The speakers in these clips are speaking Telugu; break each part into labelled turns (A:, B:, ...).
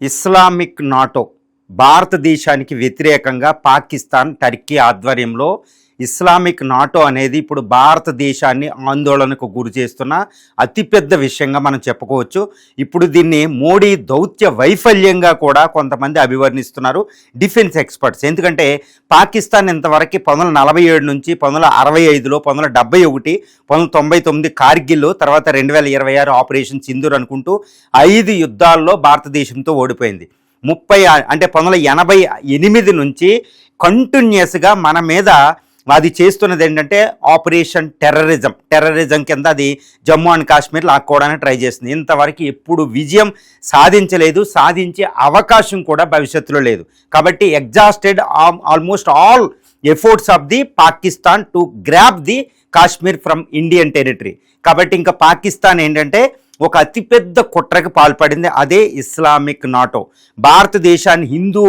A: ఇస్లామిక్ నాటో భారతదేశానికి వ్యతిరేకంగా పాకిస్తాన్, టర్కీ ఆధ్వర్యంలో ఇస్లామిక్ నాటో అనేది ఇప్పుడు భారతదేశాన్ని ఆందోళనకు గురి చేస్తున్న అతిపెద్ద విషయంగా మనం చెప్పుకోవచ్చు. ఇప్పుడు దీన్ని మోడీ దౌత్య వైఫల్యంగా కూడా కొంతమంది అభివర్ణిస్తున్నారు డిఫెన్స్ ఎక్స్పర్ట్స్. ఎందుకంటే పాకిస్తాన్ ఇంతవరకు 1947 నుంచి 1965లో 1971, 1999 కార్గిల్, తర్వాత 2026 ఆపరేషన్ సింధూర్ అనుకుంటూ 5 యుద్ధాల్లో భారతదేశంతో ఓడిపోయింది. 1988 నుంచి కంటిన్యూస్గా మన మీద అది చేస్తున్నది ఏంటంటే ఆపరేషన్ టెర్రరిజం కింద అది జమ్మూ అండ్ కాశ్మీర్ లాక్కోవడానికి ట్రై చేస్తుంది. ఇంతవరకు ఎప్పుడు విజయం సాధించలేదు, సాధించే అవకాశం కూడా భవిష్యత్తులో లేదు. కాబట్టి exhausted almost all efforts of the Pakistan to grab the Kashmir from Indian territory. కాబట్టి ఇంకా పాకిస్తాన్ ఏంటంటే ఒక అతిపెద్ద కుట్రకి పాల్పడింది, అదే ఇస్లామిక్ నాటో. భారతదేశాన్ని హిందూ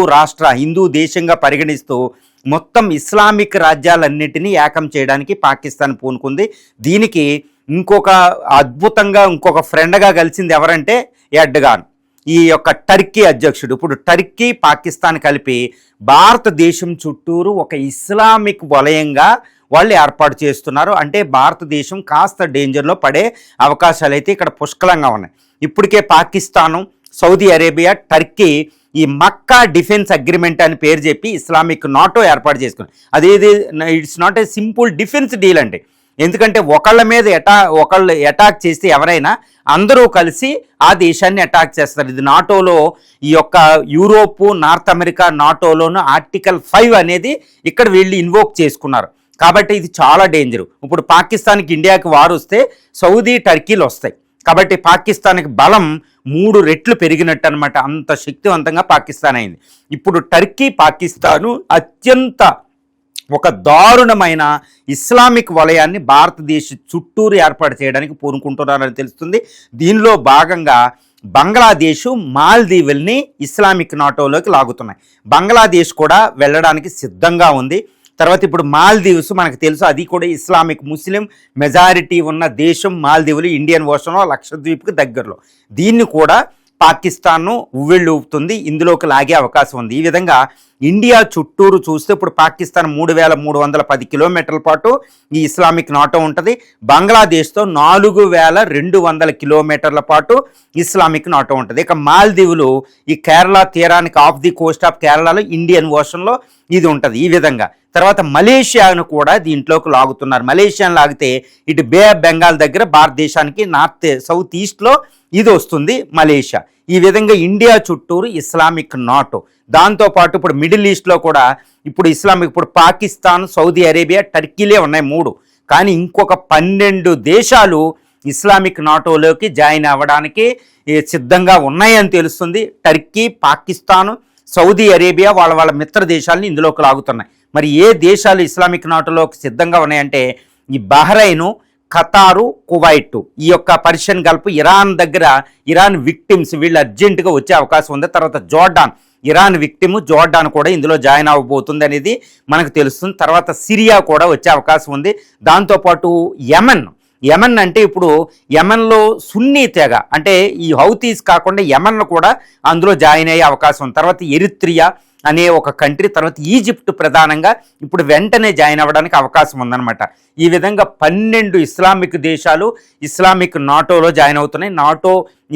A: దేశంగా పరిగణిస్తూ మొత్తం ఇస్లామిక్ రాజ్యాలన్నిటినీ ఏకం చేయడానికి పాకిస్తాన్ పూనుకుంది. దీనికి ఇంకొక ఫ్రెండ్గా కలిసింది ఎవరంటే ఎర్డగాన్, ఈ యొక్క టర్కీ అధ్యక్షుడు. ఇప్పుడు టర్కీ, పాకిస్తాన్ కలిపి భారతదేశం చుట్టూరు ఒక ఇస్లామిక్ వలయంగా వాళ్ళు ఏర్పాటు చేస్తున్నారు. అంటే భారతదేశం కాస్త డేంజర్లో పడే అవకాశాలు అయితే ఇక్కడ పుష్కలంగా ఉన్నాయి. ఇప్పటికే పాకిస్తాను, సౌదీ అరేబియా, టర్కీ ఈ మక్కా డిఫెన్స్ అగ్రిమెంట్ అని పేరు చెప్పి ఇస్లామిక్ నాటో ఏర్పాటు చేసుకుని, అదేది it's not a simple defence deal అండి. ఎందుకంటే ఒకళ్ళ మీద ఒకళ్ళు అటాక్ చేస్తే ఎవరైనా అందరూ కలిసి ఆ దేశాన్ని అటాక్ చేస్తారు. ఇది నాటోలో ఈ యొక్క యూరోపు, నార్త్ అమెరికా నాటోలోను ఆర్టికల్ 5 అనేది ఇక్కడ వీళ్ళు ఇన్వోక్ చేసుకున్నారు. కాబట్టి ఇది చాలా డేంజరు. ఇప్పుడు పాకిస్తాన్కి, ఇండియాకి వారు వస్తే సౌదీ, టర్కీలు వస్తాయి. కాబట్టి పాకిస్తాన్కి బలం 3 రెట్లు పెరిగినట్టు అనమాట. అంత శక్తివంతంగా పాకిస్తాన్ అయింది. ఇప్పుడు టర్కీ, పాకిస్తాను అత్యంత ఒక దారుణమైన ఇస్లామిక్ వలయాన్ని భారతదేశ చుట్టూరు ఏర్పాటు చేయడానికి పూనుకుంటున్నారని తెలుస్తుంది. దీనిలో భాగంగా బంగ్లాదేశ్, మాల్దీవుల్ని ఇస్లామిక్ నాటోలోకి లాగుతున్నాయి. బంగ్లాదేశ్ కూడా వెళ్ళడానికి సిద్ధంగా ఉంది. తర్వాత ఇప్పుడు మాల్దీవ్స్ మనకు తెలుసు, అది కూడా ఇస్లామిక్ ముస్లిం మెజారిటీ ఉన్న దేశం. మాల్దీవులు ఇండియన్ ఓషన్లో లక్షద్వీప్కి దగ్గరలో. దీన్ని కూడా పాకిస్తాన్ను ఉవ్విళ్ళు ఊపుతుంది, ఇందులోకి లాగే అవకాశం ఉంది. ఈ విధంగా ఇండియా చుట్టూరు చూస్తే ఇప్పుడు పాకిస్తాన్ 3310 కిలోమీటర్ల పాటు ఈ ఇస్లామిక్ నాటో ఉంటుంది. బంగ్లాదేశ్తో 4200 కిలోమీటర్ల పాటు ఇస్లామిక్ నాటో ఉంటుంది. ఇక మాల్దీవులు ఈ కేరళ తీరానికి ఆఫ్ ది కోస్ట్ ఆఫ్ కేరళలో ఇండియన్ ఓషన్లో ఇది ఉంటుంది. ఈ విధంగా తర్వాత మలేషియాను కూడా దీంట్లోకి లాగుతున్నారు. మలేషియాను లాగితే ఇటు బే ఆఫ్ బెంగాల్ దగ్గర భారతదేశానికి సౌత్ ఈస్ట్లో ఇది వస్తుంది మలేషియా. ఈ విధంగా ఇండియా చుట్టూరు ఇస్లామిక్ నాటో. దాంతోపాటు ఇప్పుడు మిడిల్ ఈస్ట్లో కూడా ఇప్పుడు ఇప్పుడు పాకిస్తాన్, సౌదీ అరేబియా, టర్కీలే ఉన్నాయి 3. కానీ ఇంకొక 12 దేశాలు ఇస్లామిక్ నాటోలోకి జాయిన్ అవ్వడానికి సిద్ధంగా ఉన్నాయని తెలుస్తుంది. టర్కీ, పాకిస్తాను, సౌదీ అరేబియా వాళ్ళ మిత్ర దేశాలని ఇందులోకి లాగుతున్నాయి. మరి ఏ దేశాలు ఇస్లామిక్ నాటోలోకి సిద్ధంగా ఉన్నాయంటే ఈ బహ్రెయిను, ఖతారు, కువైట్, ఈ యొక్క పర్షియన్ గల్ఫ్, ఇరాన్ విక్టిమ్స్ వీళ్ళు అర్జెంటుగా వచ్చే అవకాశం ఉంది. తర్వాత జోర్డాన్, ఇరాన్ విక్టిమ్ జోర్డాన్ కూడా ఇందులో జాయిన్ అవ్వబోతుంది అనేది మనకు తెలుస్తుంది. తర్వాత సిరియా కూడా వచ్చే అవకాశం ఉంది. దాంతోపాటు యెమెన్ అంటే ఇప్పుడు యెమెన్లో సున్నీ తెగ అంటే ఈ హౌతీస్ కాకుండా యెమెన్ కూడా అందులో జాయిన్ అయ్యే అవకాశం ఉంది. తర్వాత ఎరిత్రియా అనే ఒక కంట్రీ, తర్వాత ఈజిప్ట్ ప్రధానంగా ఇప్పుడు వెంటనే జాయిన్ అవ్వడానికి అవకాశం ఉందన్నమాట. ఈ విధంగా 12 ఇస్లామిక్ దేశాలు ఇస్లామిక్ నాటోలో జాయిన్ అవుతున్నాయి.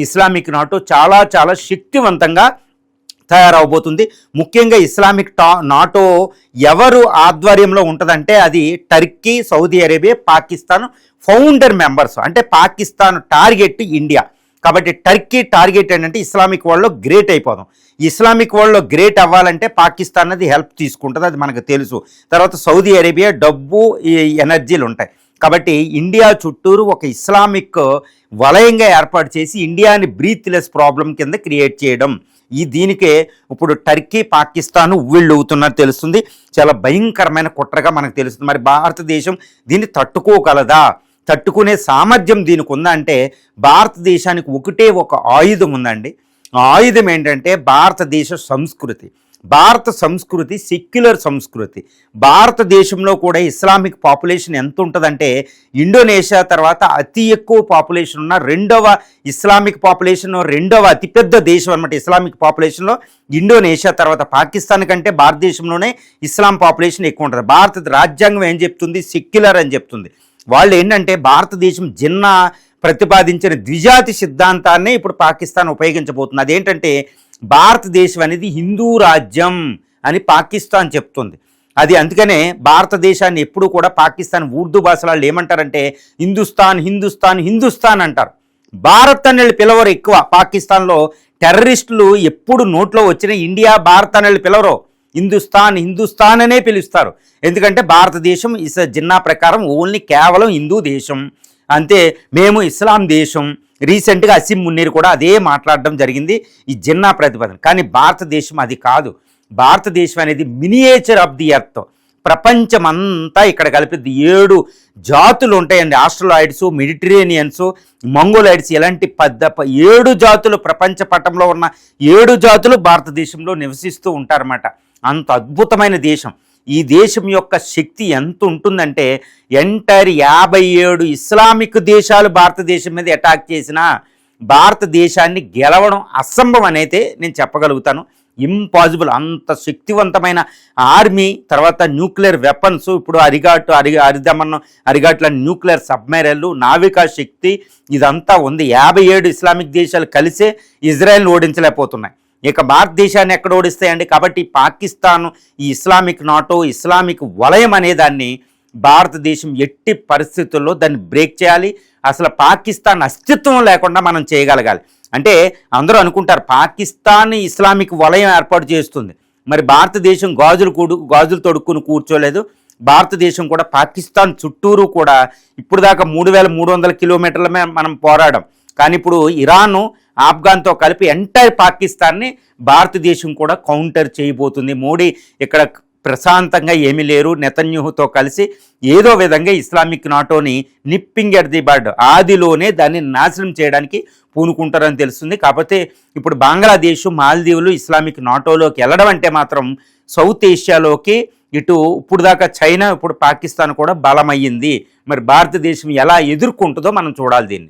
A: ఇస్లామిక్ నాటో చాలా చాలా శక్తివంతంగా తయారవబోతుంది. ముఖ్యంగా ఇస్లామిక్ నాటో ఎవరు ఆధ్వర్యంలో ఉంటుందంటే అది Turkey, Saudi Arabia, Pakistan founder members. అంటే పాకిస్తాన్ టార్గెట్ ఇండియా. కాబట్టి టర్కీ టార్గెట్ ఏంటంటే ఇస్లామిక్ వరల్డ్లో గ్రేట్ అయిపోదాం. ఇస్లామిక్ వరల్డ్లో గ్రేట్ అవ్వాలంటే పాకిస్తాన్ అది హెల్ప్ తీసుకుంటుంది, అది మనకు తెలుసు. తర్వాత సౌదీ అరేబియా డబ్బు, ఎనర్జీలు ఉంటాయి. కాబట్టి ఇండియా చుట్టూరు ఒక ఇస్లామిక్ వలయంగా ఏర్పాటు చేసి ఇండియాని బ్రీత్లెస్ ప్రాబ్లం కింద క్రియేట్ చేయడం, దీనికే ఇప్పుడు టర్కీ, పాకిస్తాన్ ఉవ్విళ్ళు అవుతున్నట్టు తెలుస్తుంది. చాలా భయంకరమైన కుట్రగా మనకు తెలుస్తుంది. మరి భారతదేశం దీన్ని తట్టుకోగలదా? తట్టుకునే సామర్థ్యం దీనికి ఉందా అంటే భారతదేశానికి ఒకటే ఒక ఆయుధం ఉందండి. ఆ ఆయుధం ఏంటంటే భారతదేశ సంస్కృతి. భారత సంస్కృతి సెక్యులర్ సంస్కృతి. భారతదేశంలో కూడా ఇస్లామిక్ పాపులేషన్ ఎంత ఉంటుందంటే ఇండోనేషియా తర్వాత అతి ఎక్కువ పాపులేషన్ ఉన్న రెండవ ఇస్లామిక్ పాపులేషన్, రెండవ అతిపెద్ద దేశం అనమాట ఇస్లామిక్ పాపులేషన్లో. ఇండోనేషియా తర్వాత పాకిస్తాన్ కంటే భారతదేశంలోనే ఇస్లాం పాపులేషన్ ఎక్కువ ఉంటుంది. భారత రాజ్యాంగం ఏం చెప్తుంది? సెక్యులర్ అని చెప్తుంది. వాళ్ళు ఏంటంటే భారతదేశం జిన్నా ప్రతిపాదించిన ద్విజాతి సిద్ధాంతాన్నే ఇప్పుడు పాకిస్తాన్ ఉపయోగించబోతుంది. అదేంటంటే భారతదేశం అనేది హిందూ రాజ్యం అని పాకిస్తాన్ చెప్తుంది. అది అందుకనే భారతదేశాన్ని ఎప్పుడు కూడా పాకిస్తాన్ ఉర్దూ భాషలో ఏమంటారంటే హిందుస్థాన్ హిందుస్థాన్ హిందుస్థాన్ అంటారు. భారత్ అని పిలవరు ఎక్కువ. పాకిస్తాన్లో టెర్రరిస్టులు ఎప్పుడు నోట్లో వచ్చిన ఇండియా భారత్ అని పిలవరు, హిందుస్థాన్ హిందుస్థాన్ అనే పిలుస్తారు. ఎందుకంటే భారతదేశం జిన్నా ప్రకారం ఓన్లీ కేవలం హిందూ దేశం అంతే, మేము ఇస్లాం దేశం. రీసెంట్గా అసీం మున్నీర్ కూడా అదే మాట్లాడడం జరిగింది ఈ జిన్నా ప్రతిపాదన. కానీ భారతదేశం అది కాదు. భారతదేశం అనేది మినియేచర్ ఆఫ్ ది ఎర్త్. ప్రపంచం అంతా ఇక్కడ కలిపి 7 జాతులు ఉంటాయండి. ఆస్ట్రలాయిడ్స్, మెడిటరేనియన్స్, మంగోలైడ్స్, ఇలాంటి 7 జాతులు ప్రపంచ పటంలో ఉన్న 7 జాతులు భారతదేశంలో నివసిస్తూ ఉంటారన్నమాట. అంత అద్భుతమైన దేశం. ఈ దేశం యొక్క శక్తి ఎంత ఉంటుందంటే ఎంటైర్ 57 ఇస్లామిక్ దేశాలు భారతదేశం మీద అటాక్ చేసినా భారతదేశాన్ని గెలవడం అసంభవం అనేది నేను చెప్పగలుగుతాను. ఇంపాసిబుల్. అంత శక్తివంతమైన ఆర్మీ, తర్వాత న్యూక్లియర్ వెపన్స్, ఇప్పుడు అరిఘాట్ల న్యూక్లియర్ సబ్మెరైన్లు, నావికా శక్తి, ఇదంతా ఉంది. 57 ఇస్లామిక్ దేశాలు కలిసే ఇజ్రాయెల్ని ఓడించలేకపోతున్నాయి. ఇక భారతదేశాన్ని ఎక్కడ ఓడిస్తాయండి? కాబట్టి పాకిస్తాన్ ఈ ఇస్లామిక్ నాటో, ఇస్లామిక్ వలయం అనే దాన్ని భారతదేశం ఎట్టి పరిస్థితుల్లో దాన్ని బ్రేక్ చేయాలి. అసలు పాకిస్తాన్ అస్తిత్వం లేకుండా మనం చేయగలగాలి. అంటే అందరూ అనుకుంటారు పాకిస్తాన్ ఇస్లామిక్ వలయం ఏర్పాటు చేస్తుంది, మరి భారతదేశం గాజులు తొడుక్కుని కూర్చోలేదు. భారతదేశం కూడా పాకిస్తాన్ చుట్టూరు కూడా ఇప్పుడు దాకా 3300 కిలోమీటర్ల మనం పోరాడాం. కానీ ఇప్పుడు ఇరాను, ఆఫ్ఘన్తో కలిపి ఎంటైర్ పాకిస్తాన్ని భారతదేశం కూడా కౌంటర్ చేయబోతుంది. మోడీ ఇక్కడ ప్రశాంతంగా ఏమీ లేరు. నెతన్యాహుతో కలిసి ఏదో విధంగా ఇస్లామిక్ నాటోని నిప్పింగ్ ఎట్ ది బడ్, ఆదిలోనే దాన్ని నాశనం చేయడానికి పూనుకుంటారని తెలుస్తుంది. కాకపోతే ఇప్పుడు బంగ్లాదేశ్, మాల్దీవులు ఇస్లామిక్ నాటోలోకి వెళ్ళడం అంటే మాత్రం సౌత్ ఏషియాలోకి ఇటు ఇప్పుడు దాకా చైనా, ఇప్పుడు పాకిస్తాన్ కూడా బలమయ్యింది. మరి భారతదేశం ఎలా ఎదుర్కొంటుందో మనం చూడాలి దీన్ని.